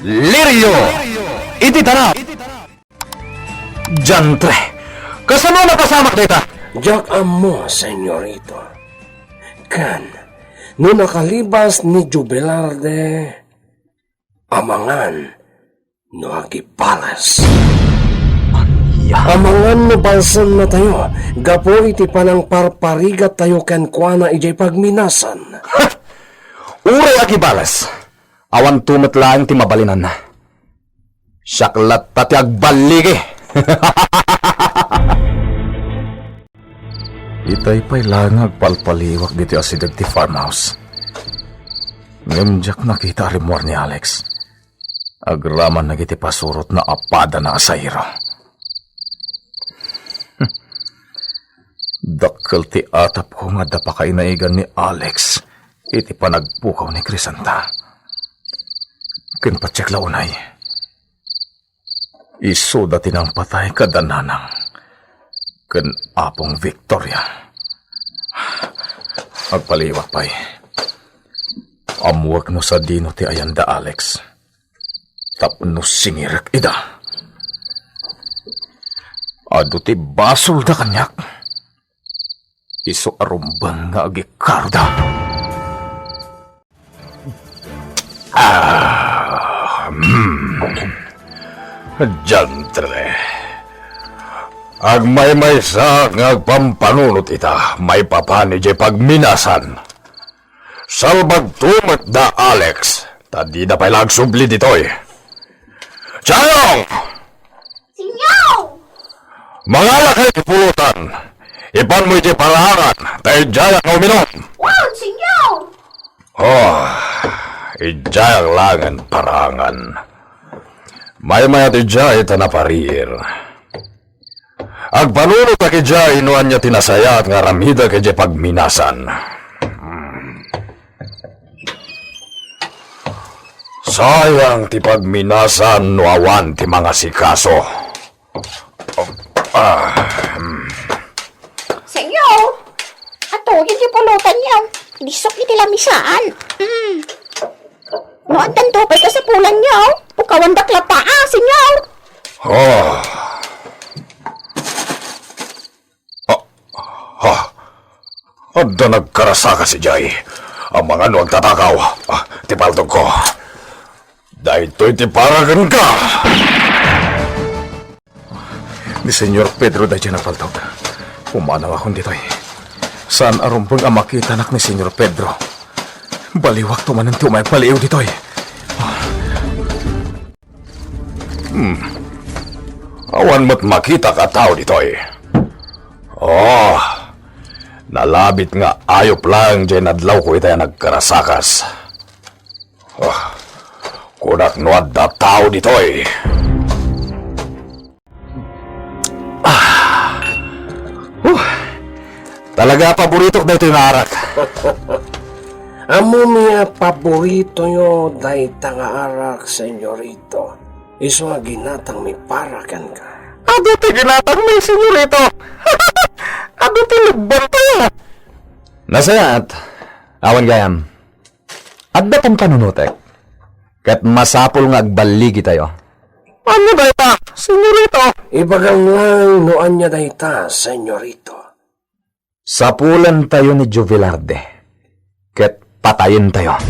Lirio! Iti tarap! Jantre! Kasano na pasamak dita? Jak amo, senyorito. Kan, no nakalibas ni Jubilarde, amangan no agipalas. Amangan no balsan na tayo, gapo iti panang parparigat tayo ken kuana ijay pagminasan. Uray agibalas! Awan tumet lang ti mabalinan. Syaklat tati agbaligi! Itay pa'y lang agpalpaliwak dito asidag ti farmhouse. Ngamjak nakita rimor ni Alex. Agraman nagiti pasurot na apada na asayro. Dakkel ti atap ko nga dapakainaigan ni Alex. Iti panagpukaw ni Crisanta. Kinpatsek launay. Iso dati ng patay kadananang. Ken apong Victoria. Agpaliwak pa'y. Amuwag no sa dino ti ayanda Alex. Tapno singirek ida. Ado ti basol da kanyak. Iso arumbang nga agikarda. Jantre. Agmay-may sa ngagpampanunot ita, may papani di pagminasan. Salbag tumat da Alex, tadi na pa'y lagsubli ditoy. Chayong! Sinyaw! Mga lakay pulutan, ipan mo iti parahangan, tayo dyan ang uminom. Wow, sinyaw! Oh, ijayang langan parahangan. May ati dyan ita na parir. Agpanunot na kidya inuan niya tinasaya at nga ramida kidya pagminasan. Sayang ti pagminasan no awan ti mga sikaso. Sinyaw! Ato, hindi pulutan niya. Disok iti lamisaan. No, ang tantopay ka sa pulan niya. Pukawan dakla pa, sinyaw! Oh. Adda nagkarasa ka si Jay. Ang mga nuwag tatakaw. Tipaltog ko. Dahito'y tiparagan ka. Ni Senyor Pedro da dyan napaltog. Pumanaw akong dito'y. Saan arumpang ang makita anak ni Senyor Pedro? Baliwak tumanan tumay paliw dito'y. Awan mo't makita ka tao dito'y. Oh, nalabit nga ayop lang dyan adlaw ko itay nagkarasakas. Oh, kunak nuad da tao dito'y. Talaga paborito na ito yung arak. Amo niya paborito yo day tanga-arak, senyorito. Iso nga ginatang may parakan ka. Ado ti ginatang may senyorito. Ado ti lubban tayo. Nasayat, awan gayam. Adda pang panunutek. Kat masapol nga agbaligi tayo. Ano ba ita, senyorito? Ibagang lang noan niya day ta, senyorito. Sapulan tayo ni Jubilarde. Ket patayin tayo.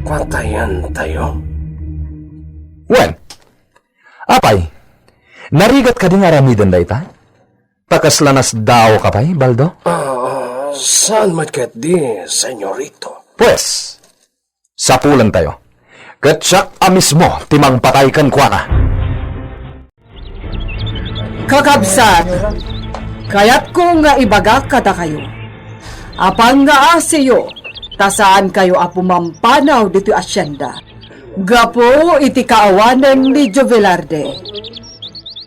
Patayan tayo. Wen, apay, narigat ka din aramidan da ita? Takaslanas daw ka pa'y, Baldo? Saan matkat di, senyorito? Pues, sapulan tayo. Ket siyak mismo timang patay kan kwa na. Kakabsat, kaya't ko nga ibaga kada kayo. Apang nga asiyo, tasaan kayo apumampanaw dito asyenda. Gapo iti kaawanan ni Jovelarde.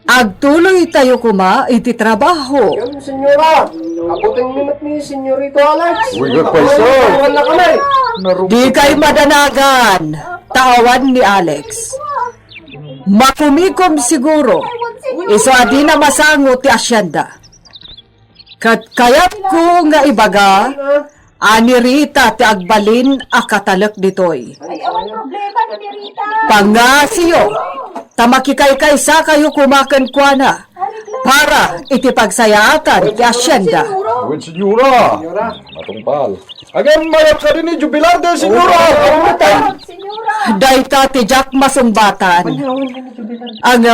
Agtuloy tayo kuma iti trabaho. Senyora, abutin minute ni senyorito Alex. Uy, paiso. Wala kami. Di kay madanagan, taawan ni Alex. Makumikom siguro, iso adi na masango ti asyenda. Kat kayat ko nga ibaga, Ani Rita ti agbalin a katalek ditoy. Ay, awan problema no ni Rita. Pangasiyo, tamakikay-kaysa kayo kumakan kwa na para iti pagsayaatan ti asyenda. Wait, senyora. Matungpal. Again, mayap ka din ni Jubilar de, senyora. Senyora. Dayta ti Jack masumbatan. Ang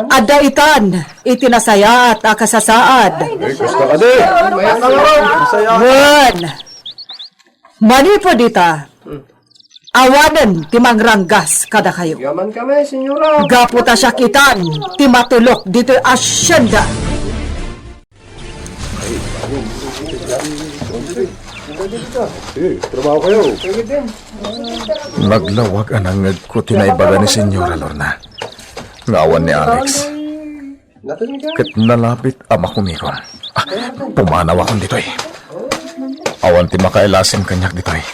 adaitan iti nasayat a kasasaad. Gusto ka di. Wen, manipo dita. Awanan ti mangranggas kada kayo. Yaman kami, senyora. Gaputa siya kitan ti matulok dito asyenda. Trabaho kayo. Naglawag anang ko tinaibaga ni Senyora Lorna. Ngawan ni Alex. Kat nalapit ama kumikon. Pumanaw akong dito'y. Awan ti makailasim kanyak dito'y.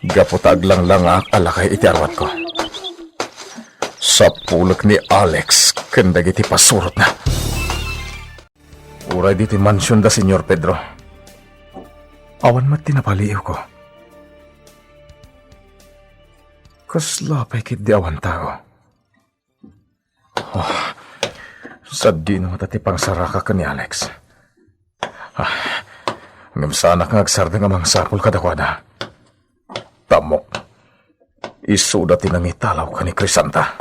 Gaputag lang alakay iti arwat ko. Sa pulok ni Alex, kandag iti pasurot na. Uray diti mansyon da, Senyor Pedro. Awan mat tinapaliw ko. Kaslapay kit di awan tao. Oh, sa di naman tati pang saraka ka ni Alex. Ngam sana kang agsarda nga mga sapul kadakwada. Tamok. Isuda tinangitalaw ka ni Crisanta.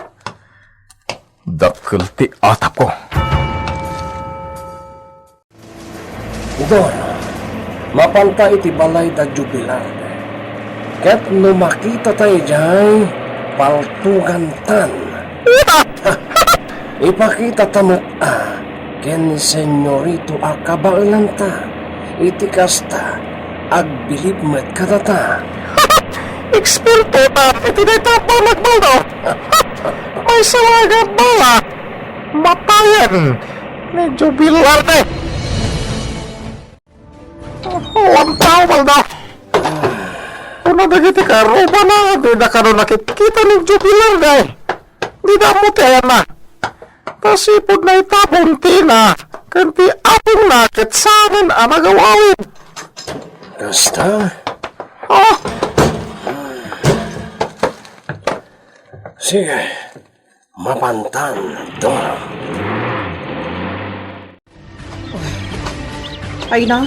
Dakil ti atap ko. Doon, mapanta iti balay da Jubilar. Ket no makita tayo dyan, paltugan tan. Ipakita tamo ken senyorito akabailan ta. Iti kasta, agbilib met kadata. Eksperto ta, iti na ito pa magbaldo. May sawagan bala. Matayan. Medyo bilar na eh. Ang tao baldo. Una na kita ka, roba na. Di na ka rin nakikita ng jubilar na eh. Di na mo tayo na. Kasipod na itapon tina. Kanti apong nakit sa akin ang nagawawin. Kasta? Oh, Sige, mapantan doon. Ay na,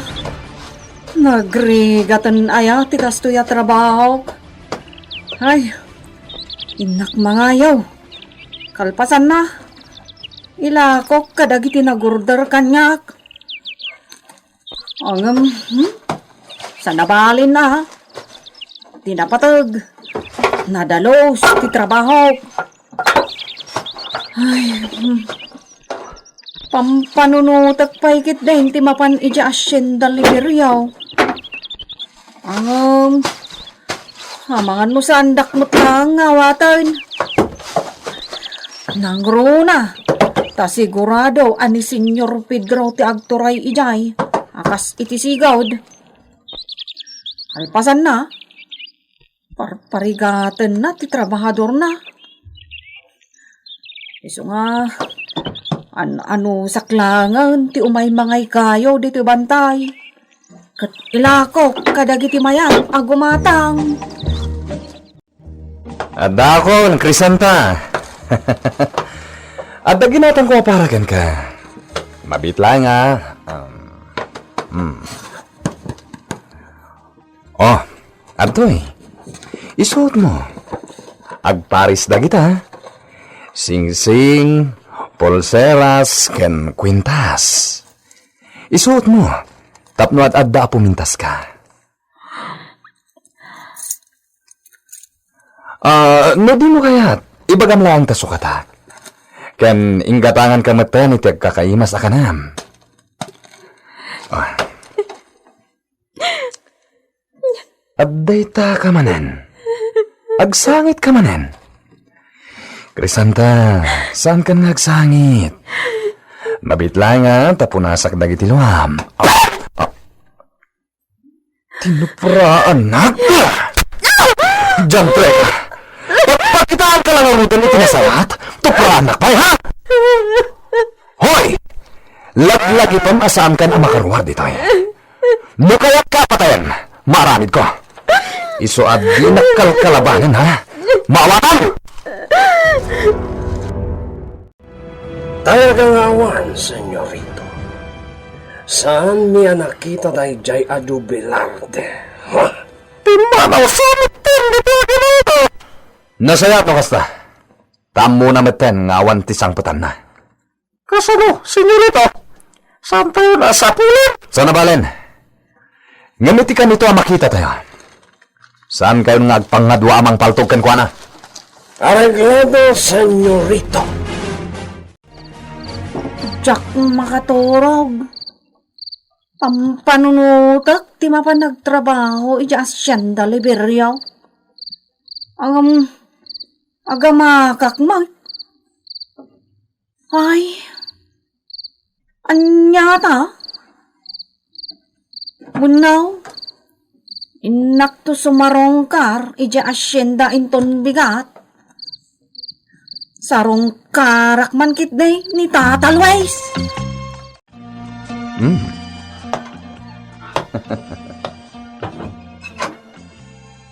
nagrigatan aya ti kastoya trabaho. Ay, inak mangayaw. Kalpasan na. Ilakok kadagiti nagurder kanyak. Ang, sanabalin na. Tinapatag. Nadalos ti trabaho. Ay, pampanunutak pa ikit din ti mapan ija asyenda liberiyaw. Hamangan mo sa andak mo't lang ngawatan. Nangruna, ta sigurado ani Senyor Pedro ti agturay ijay, akas iti sigawd. Alpasan na, parigatan na ti trabahador na. Iso nga, ano saklangan ti umay mangay kayo dito bantay. Kat ilako kadagiti mayan agumatang. ada ako ng Crisanta. At ginatang ko aparagan ka. Mabit lang Oh, adoy. Isuot mo. Agparis da kita. Sing-sing, pulseras, ken kwintas. Isuot mo. Tapno at adda pumintas ka. No di mo kayat. Ibagam lang ta sukata. Ken inggatangan ka matan iti agkakaimas akanam. Adday ta ka manen. Agsangit ka manen. Crisanta, saan ka nga agsangit? Mabitlangan, tapunasak dagiti luam. Tinupraan na ka! Diyan, pre! Pakitaan ka lang ang rutan ito na salat? Tupraan na pa, ha? Hoy! Laglagi pang asaan ka na makaruwar dito, eh. Mukayat ka patayan! Maramid ko. Iso at di nakalkalabanan, ha? Maawakan! Talagang awan, senyorito. Saan niya nakita tayo jay adu Velarde? Ha? Timanaw sa meten, dito ginito! Nasayat no kasta. Tamo na meten nga awan tisang petan na. Kasano, senyorito? Saan tayo nasa pulit? Sana balen. Ngamitikan ito ang makita tayo. Saan kayo nagpangadwa amang paltukan ko na? Arreglado, senyorito. Jack makaturog. Pampanunutak, ti mapa nagtrabaho, ija asyenda Liberia. Agamakak mag. Ay, anyata. Munaw, inak to sumarongkar, ija asyenda inton bigat. Sarong karak man kitday ni tatalways.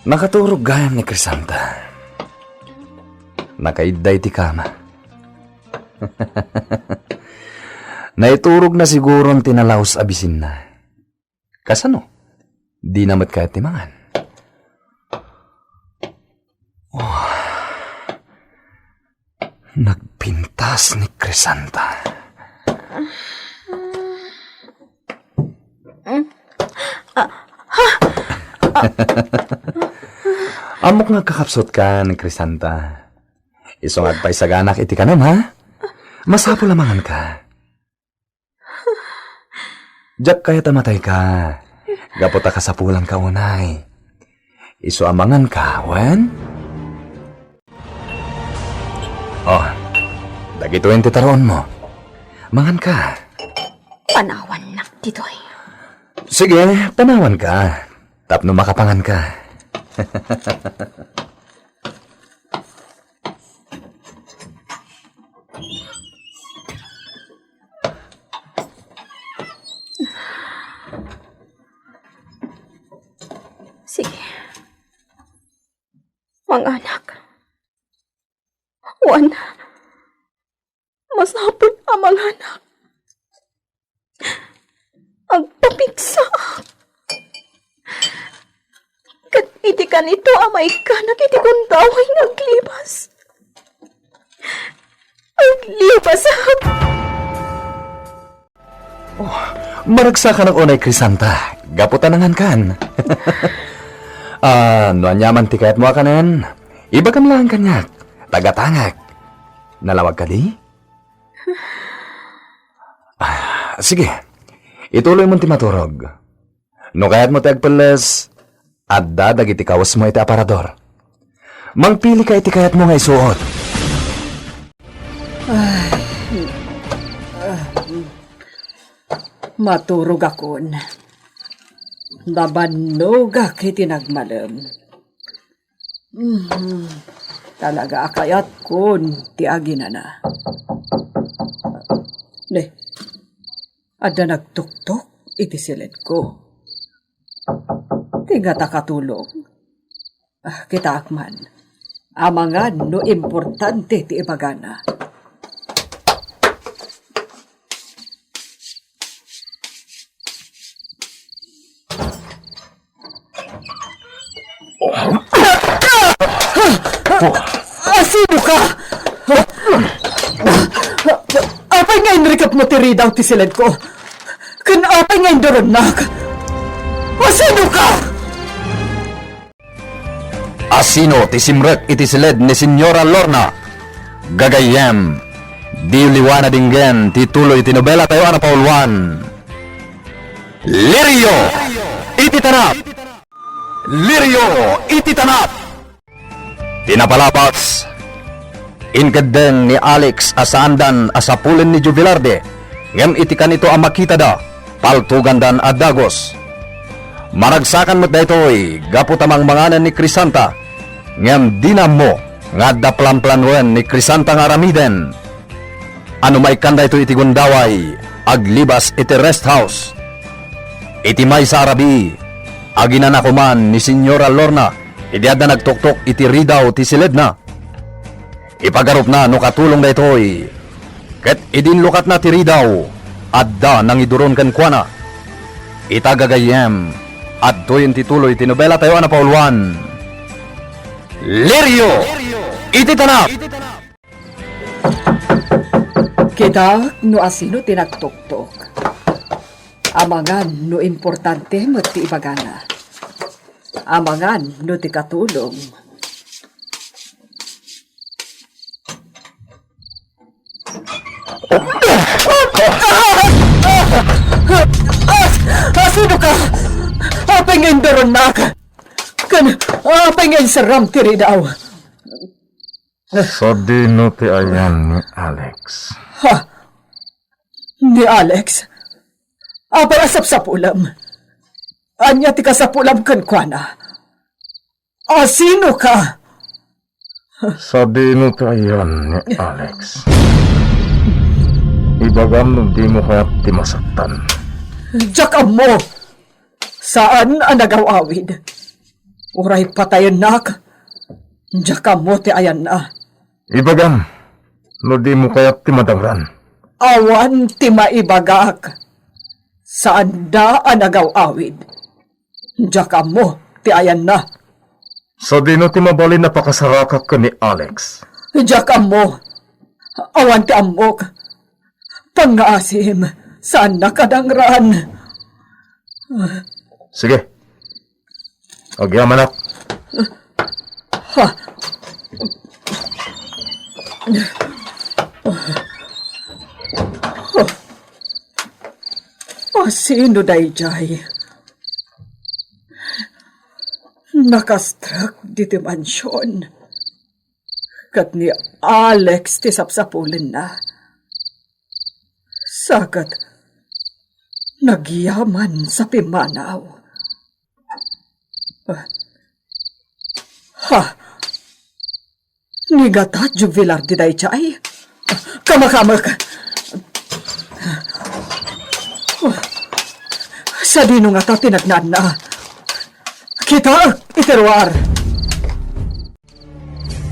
Nakaturog gayam ni Crisanta. Nakaiday ti kama. Naiturog na siguro ang tinalaos abisin na. Kasano? Di namat kahit timangan. Nagpintas ni Crisanta. Amok nga kakapsot ka ni Crisanta. Isong agpay sa ganak iti kanam, ha? Masapo lamangan ka. Diyak kaya tamatay ka. Gapota ka sa pulang kaunay. Iso amangan ka, wen? Oh, dagito yung titaroon mo. Mangan ka. Panawan nak ditoy. Sige, panawan ka. Tapno makapangan ka. Sige. Mga anak. Wan. Masapot ang mga anak. Agpapigsa. Kat iti ka nito amay ka nakiti kong daway naglibas. Aglibas Maragsa ka ng unay, Crisanta. Gaputanangan kan. No anyaman ti kayat mo kanen. Iba kam lang kanyak. Tagatangak. Nalawag ka di? Sige. Ituloy mo ti maturog. No kayat mo ti agpeles, adda dagiti kawas mo iti aparador. Mangpili ka iti kayat mo nga isuot. Maturog akon. Nabanog iti nagmalam. Talaga akayat kon ti aginana. Ne, ada nagtuktok iti silid ko. Tiga takatulong. Kita akman. Amangan no importante ti ibagana. Sino ka? Apay nga inrikap mo ti ridaw ti silid ko. Kan apay nga indoronak. Sino ka? Asino ti simrek iti silid ni Senyora Lorna. Gagayem. Di liwana dinggen ti tuloy ti nobela tayo na paulwan. Lirio! Iti tanap! Lirio! Iti tanap! Tinapalapats. Inkadeng ni Alex asandan asapulen ni Jubilarde. Ngem iti kanito ang makita da. Paltugan dan adagos. Maragsakan mo't daytoy gaputamang manganan ni Crisanta. Ngem dinamo nga daplan-planwen ni Crisanta nga aramiden. Ano may kanda ito iti gundaway aglibas iti rest house. Iti may sa arabi Aginan ako man ni Senyora Lorna, idiyad na nagtuktok iti ridaw ti silid na. Ipagarup na no katulong na ito'y, ket idinlukat na ti ridaw, adda nang iduron kan kuana. Itagagayem, adto yung tituloy tinobela tayo na pauluan. Lirio! Iti tanap! Kita no asino tinagtuktok. Amangan no importante mo ti ibagana. Amangan no ti katulong. Asino ka? Apay ngayon daron na ka. Apay ngayon saram tiri daw. So dino ti ayan ni Alex. Ha? Ni Alex? Apay asap sa pulam. Anya ti ka sa pulam kan kuana. Asino ka? Sa dino ti ayan ni Alex. Ibagam nung di mo kaya ti masaktan. Jakam mo! Saan ang nagawawid? Uray patayon nak. Jakam mo ti ayan na. Ibagam, no di mo kaya ti madangran. Awan ti maibagak. Saan da ang nagawawid? Jakam mo ti ayan na. Sa dino ti mabalin na pakasarakak ka ni Alex. Jakam mo. Awan ti amok. Pangaasim. Saan nakadangran? Sige. Agyaman ak. Ha? Sino dayjay? Nakastrak di ti mansyon. Kat ni Alex ti sapsapulin na. Sakat nagyaman sa pimanaw. Ha? Nigata jubilar di dayjay? Kamakamak. Sa dino nga ta tinagnan na. Kita iterwar.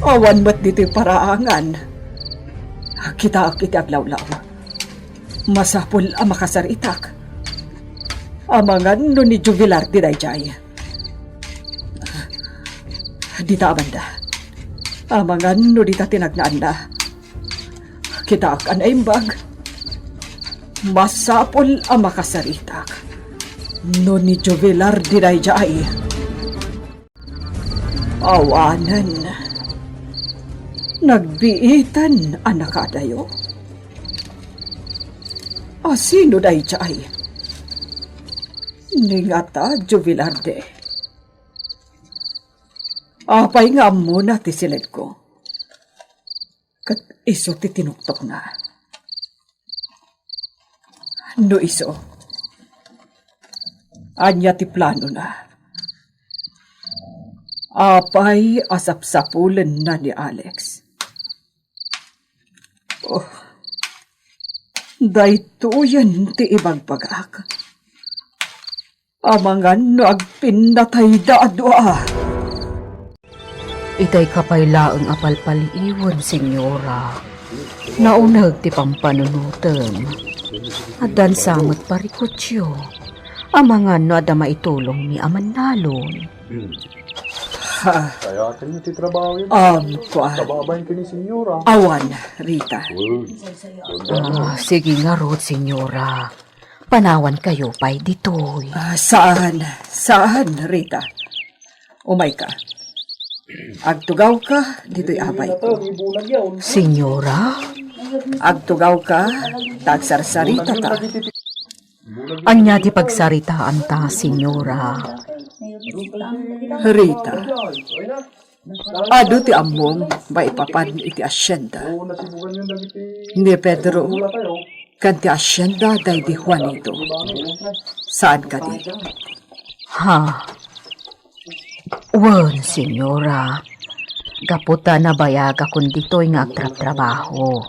Awan mat dito paraangan. Kita iti aglawlaw. Masapul ang makasaritak. Amangan no ni jubilar di dayjay. Dita abanda. Amangan no dita tinagnaan na. Kita akan aimbag. Masapul ang makasaritak. No ni jubilar di dayjay. Awanan. Nagbiitan ang nakadayo. Sino dayjay? Ningata jubilarde. Apay nga muna ti silid ko. Kat iso ti tinuktok na. No iso. Anya ti plano na. Apay asapsapulen na ni Alex. Oh. Dayto yan ti ibagpagak. Amangan no agpinatay daadwa. Itay kapaylaang apalpaliiwan, senyora. Naunag ti pampanunutem. Adan samot parikotyo. Amangan no ada maitulong ni Amanalon. Ha? Kaya atin yung titrabaho yun. Kwa. Kababayin ka ni Senyora. Awan, Rita. Sige nga rod, senyora. Panawan kayo pa'y ditoy. Saan? Saan, Rita? Umay ka. Agtugaw ka, dito'y abay ko. Senyora? Agtugaw ka, tagsarsarita ta. Anya di pagsaritaan ta, senyora. Rita, ado ti among maipapan iti asyenda. Ni Pedro, kan ti asyenda day di Juanito. Saan ka di? Ha? Wan, senyora. Gaputa na bayaga kun dito'y nga agtrabaho.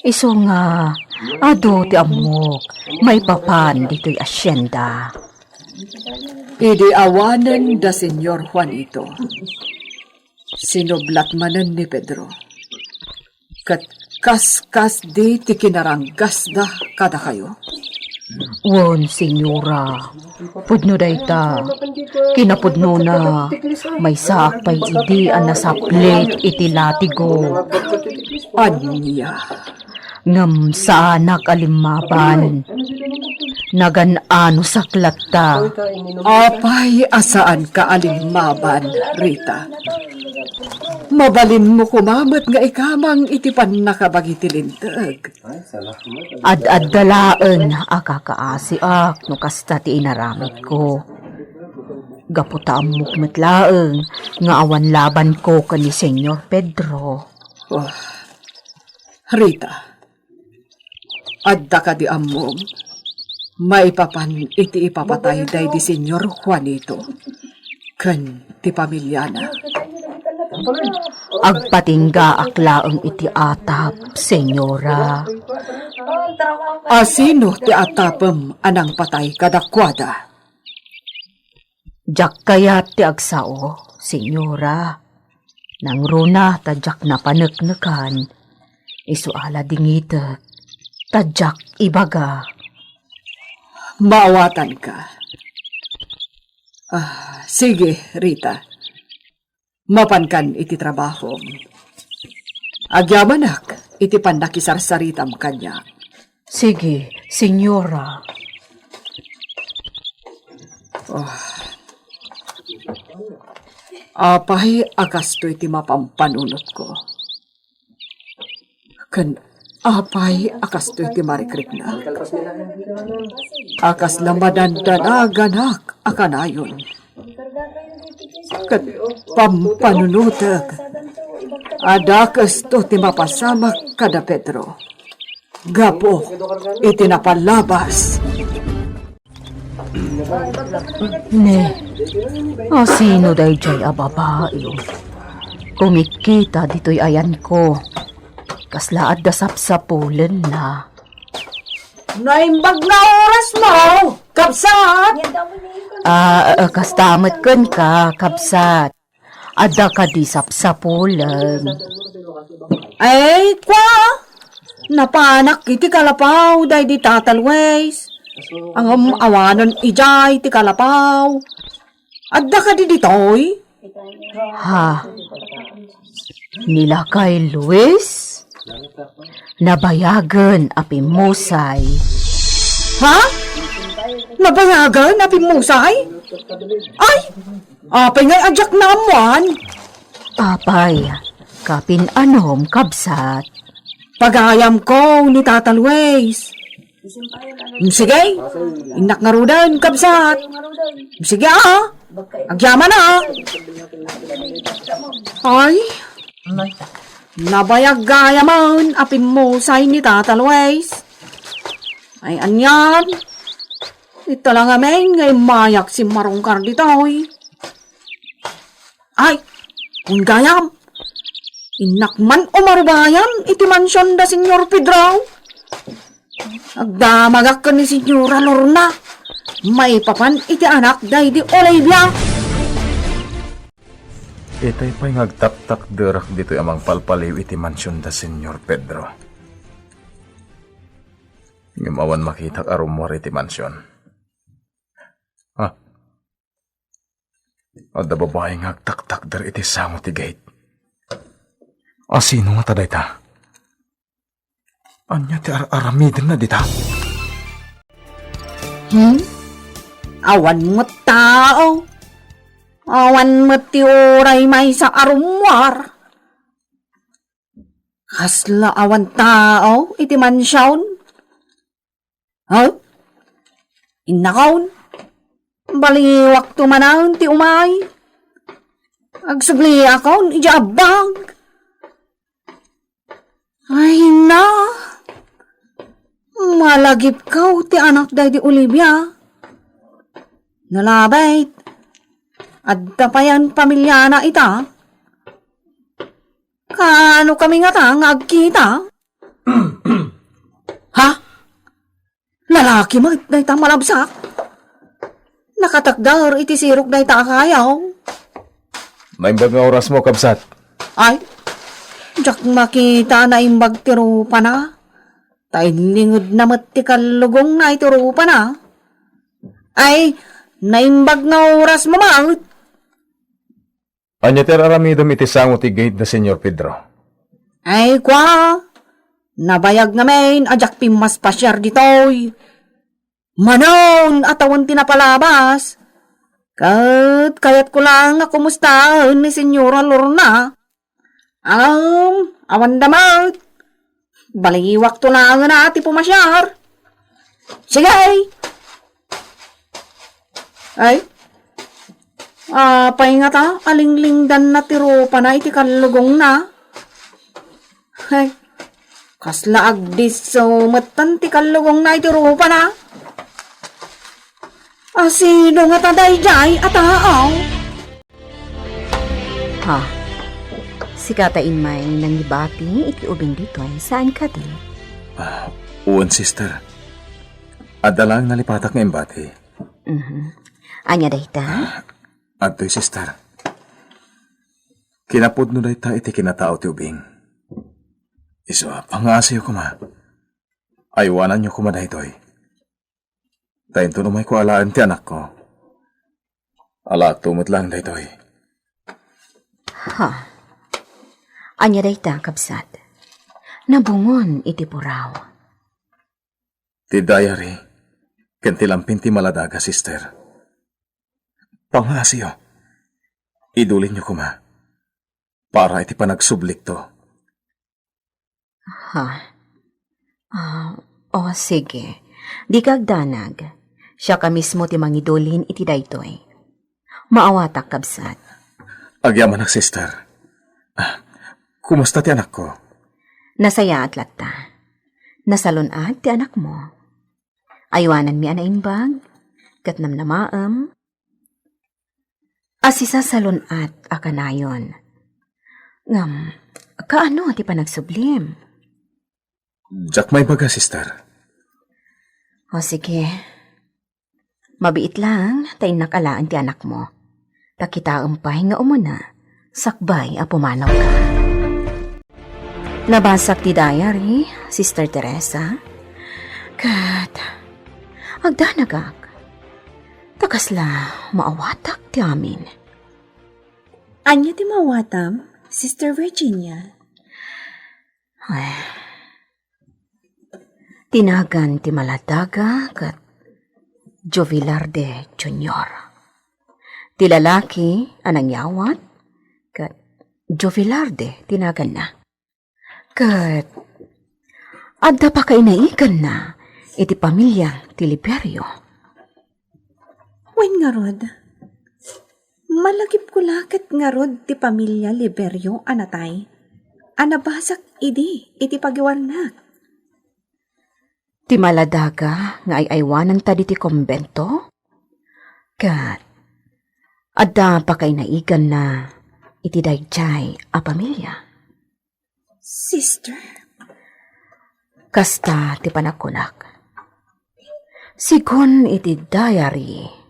Iso nga, ado ti amok, may papan dito'y asyenda. Idi awanan da Senyor Juanito. Sinublat manan ni Pedro. Kat kas di ti kinaranggas da kada kayo. Won, senyora. Pudno dayta. Kinapudno na. May sakpay idi ang nasaplit iti latigo. Anya. Ngam sa anak alimaban. Nagan-ano saklat ta. Apay asaan ka alimaban, Rita. Mabalin mo kumamat nga ikamang itipan nakabagitilindag. Ad-ad dalaan akakaasiak no kasta ti inaramit ko. Gaputa amok metlaeng nga awan laban ko kani Senyor Pedro. Oh, Rita, adda ka di amom. Maipapan iti ipapatay day di Senyor Juanito. Kan ti pamilya na. Agpatingga aklaeng iti atap, Senyora. Asino ti atapem anang patay kadakwada? Jak kayat ti agsao, Senyora. Nang runa tadyak na paneknekan, isuala dingitek, tadyak ibaga. Maawatan ka. Sige, Rita. Mapankan iti trabaho. Agyamanak, iti pandakisarsaritam kanya. Sige, Senyora. Apay akasto iti mapampanunot ko. Kan apay akasto iti marikrik na. Akas lamadandanaganak akanayon. Kat pampanunutak. Adakas to ti mapasamak kada Pedro. Gapo iti napalabas. Ne, sino day jay ababae? Kumikita dito'y ayan ko. Kaslaad da sapsapulen na. Naimbag na oras mo, kapsat! Kastamat kan ka, kapsat. Ada ka di sapsapulen. Ay, kwa! Napanak iti kalapaw, day di tatalways. Ang awanan ijay ti kalapaw. Adda ka di ditoy? Ha? Nila kay Luis? Nabayagan api musay. Ha? Nabayagan api musay? Ay! Apay ngay adyak na amuan. Apay, kapin anom kabsat. Pagayam ko ni Tatalways. Sige, inak nga rudan, kabsat. Sige agyaman na. Ay, nabayag-gayaman apin mo say ni Tatalways. Ay, anyan. Ito lang amin, ngay mayak si Marongkar ditoy. Ay, kung gayam. Inak man umarubayan, iti mansyon da Senyor Pedro. Agdamagak ka ni Senyora Lorna. May papan iti anak day di Olivia. Itay pa'y ngagtaktak derak dito'y amang palpaliw iti mansyon da Senyor Pedro. Ngimawan makitak arumor iti mansyon. Adda babae ngagtaktak der iti samo ti gate. Sino nga taday ta? Anya ti aramidin na dita? Awan mo tao. Awan mo ti oray may sa arumwar. Kasla awan tao iti mansyon. Inakaon. Baliwak tumanang ti umay. Agsagli akon ijabang. Ay na. Malagip ka ti anak day di Olivia. Nalabait. Adda pa yan pamilya na ita. Kano kami nga ta nga agkita? Ha? Lalaki mo day ta malabsak? Nakatakdar iti sirok na itakayaw. Naimbag nga oras mo, kabsat. Ay, jak makita na imbag tirupa na. Tainlingod na ti kalugong na itirupa na. Ay, naimbag nga oras mo maut. Anya ter aramidom iti sangot ti gate na Senyor Pedro. Ay, kwa. Nabayag namin, ajak pimas pasyar ditoy. Manon, atawan tinapalabas. Kayat ko lang nga kumustahan ni Senyora Lorna. Awan damot. Baliwak to lang na ati pumasyar. Sige. Ay. Paingata, alinglingdan na tirupa na iti kalugong na. Ay. Kasla agdis so matan ti kalugong na iti rupa na. Sino nga taday jay at aaw? Ha, si katain may nangibati iti ubing dito ay saan ka din? Uwan, sister. Adalang nalipatak nga embati. Anya dayta? Adtoy, sister. Kinapod no dayta iti kinatao ti ubing. Iso, pangasiyo ko ma. Aywanan niyo kuma daytoy. Tayin to numay ko alaan ti anak ko. Ala, tumot lang daytoy. Ha, anya dayta kabsat? Nabungon iti puraw. Ti diary. Kentilampin ti maladaga, sister. Pangasiyo. Idulin niyo kuma. Para iti panagsublik to. Ha? Sige. Di kagdanag. Siya ka mismo ti mangidulin iti daytoy. Maawatak kabsat. Agyaman ak, sister. Kumusta ti anak ko? Nasaya at latta. Nasalunat ti anak mo. Aywanan mi anaimbag. Katnam na maam. Asisa salunat akanayon. Ngam, kaano ti panagsublim? Jack may baga, sister. Sige. Mabiit lang, tayo nakalaan ti anak mo. Takita umpay nga umuna, sakbay a pumanaw ka. Nabasak ti diary, Sister Teresa. Kat, agdanagak. Takasla, maawatak ti amin. Anya ti mawatam, Sister Virginia? Ay, tinagan ti maladaga kat Jovilarde Jr. Ti lalaki anang yawat kat Jovilarde tinagan na. Kat adda pa kay naikan na iti pamilya ti Liberio. Wen nga rod? Malagip ko lakat nga rod ti pamilya Liberio anatay. Anabasak idi iti pagiwarnak. Ti maladaga nga ay aywanan ta di ti kombento? Kat, adda pa kay naigan na iti dayjay a pamilya. Sister? Kasta ti panakunak. Sigon iti diary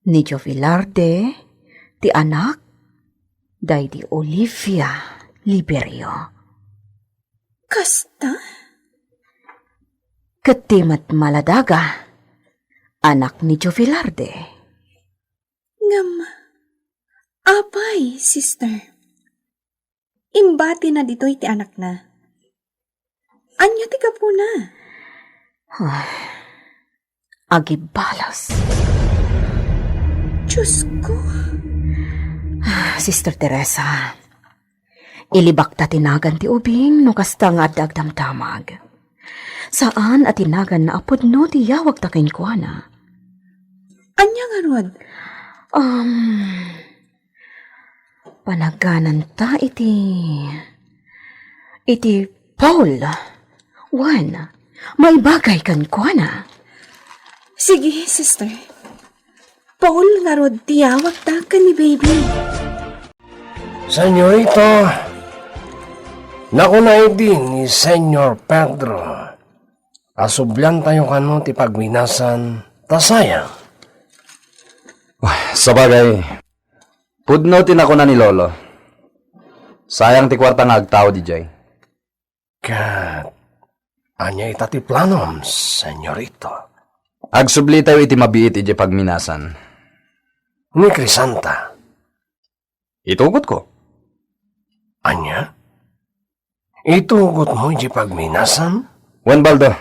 ni Jovilarde, ti anak, day di Olivia Liberio. Kasta? Katimat maladaga, anak ni Jovilarde. Ngam, apay, sister. Imbati na dito iti anak na. Anya ti kapuna? Agibalas. Diyos ko. Sister Teresa, ilibak ta tinagan ti ubing no kasta nga dagdamdamag. Saan at tinagan na apod no ti yawag ta kinkwana? Anya nga rod? Panaganan ta iti Paul. Wan, may bagay kankwana. Sige, sister. Paul nga rod tiyawag ta ka ni baby. Senyorito, nakunay din ni Senyor Pedro. Asublan tayo kano ti pagminasan, tasayang. Sa bagay, pudnotin ako na ni Lolo. Sayang ti kwarta nga agtao, DJ. Kat, anya itati planom, senyorito. Agsubli tayo iti mabiit iti pagminasan. Ni Crisanta, Itugot ko. anya? Itugot mo iti pagminasan? Juan Baldo,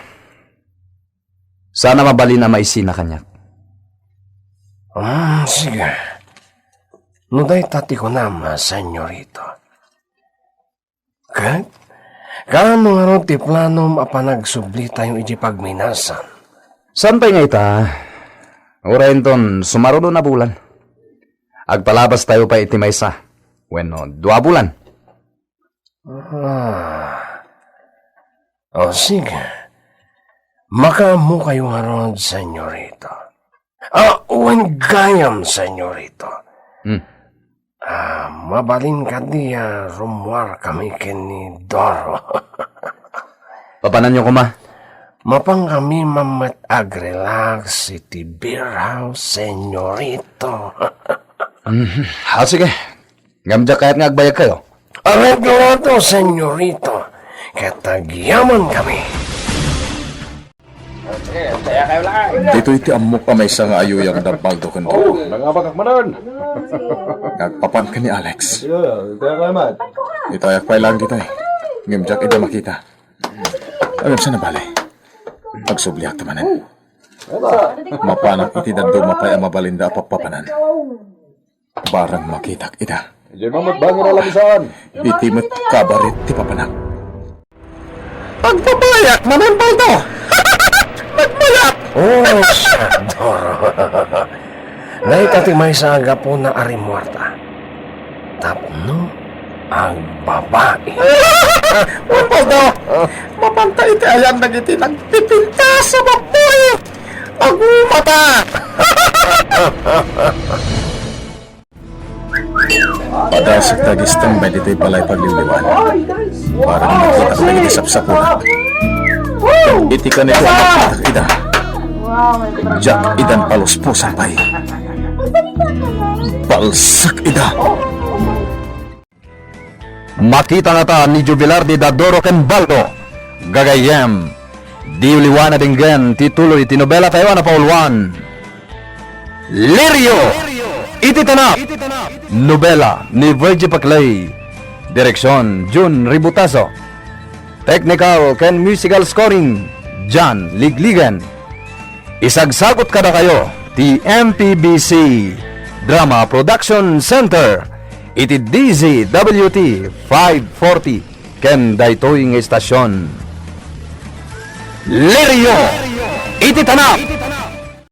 sana mabali na maisina kanyak. Sige. Nuday tati ko nama, senyorito. Kat, kaano nga ron ti planom apanagsubli tayong iti pagminasan? Saan pa nga ita? Urayin ton, sumarudo na bulan. Agpalabas tayo pa iti maysa. Bueno, 2 bulan. O sige. Makamu kayo nga ron, senyorito. Uwan gayam, senyorito. Mabalin ka diya rumwar kami kini Doro. Papanan nyo ko ma? Mapang kami mamat agrelax iti beer house, senyorito. Sige. Gamdya kahit nga agbayag kayo. Arreglado, senyorito. Katagyaman kami. Dito iti amok amay sa nga ayo yung Baldo kanto. Nagpapan ka ni Alex. Ito ayak pa lang kita eh. Ngimjak ida makita. Agam sa nabalay. Pagsubliak tamanan. Mapanang iti dando mapay ang mabalinda papapanan. Barang makitak ida. Iti met kabarit ti papanak. Pagpapayak, Manon Baldo! Nagpayak! Oh, Doro. Naitati may saga po na arimuarta. Tapno ang babae. Juan Baldo! Mapantay iti ayan nagiti nagpipinta sa baboy! Agumata! Padasik tagistang ba dito'y palay pagliliwan. Para makita ka nagiti sapsapunan. Iti ka nito ang makitak ida. Diyak idan palos po sampay. Balsak ida. Makita na ta ni Jubilar de Dadoro ken Baldo. Gagayem. Di uliwana dinggen tituloy tinobela tayo na paulwan. Lirio! Iti tanap! Nobela ni Virgie Paclay. Direksyon Jun Ributaso. Technical ken musical scoring John Ligligan. Isagsagot kada kayo ti MPBC Drama Production Center. Iti DZWT 540 ken daytoy nga estasyon. Lirio! Iti tanap!